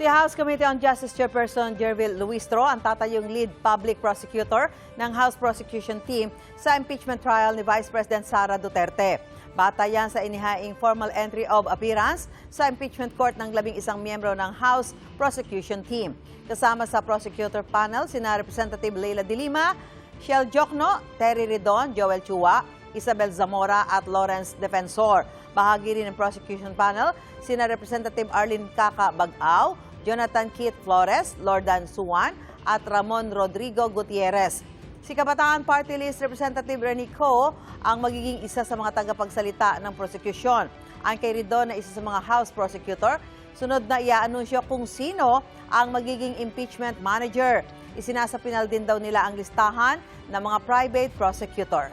Si House Committee on Justice Chairperson Jervil Luistro ang tatayong lead public prosecutor ng House Prosecution Team sa impeachment trial ni Vice President Sara Duterte. Bata yan sa inihaing formal entry of appearance sa impeachment court ng 11 miyembro ng House Prosecution Team. Kasama sa prosecutor panel sina Representative Leila de Lima, Shell Jokno, Terry Ridon, Joel Chua, Isabel Zamora at Lawrence Defensor. Bahagi rin ng prosecution panel sina Representative Arlene Caca Bag-aw, Jonathan Keith Flores, Lordan Suwan at Ramon Rodrigo Gutierrez. Si Kabataan Party List Representative Rene Co ang magiging isa sa mga tagapagsalita ng prosecution. Ang kay Ridon na isa sa mga House Prosecutor, sunod na iaanunsyo kung sino ang magiging impeachment manager. Isinasapinal din daw nila ang listahan ng mga private prosecutor.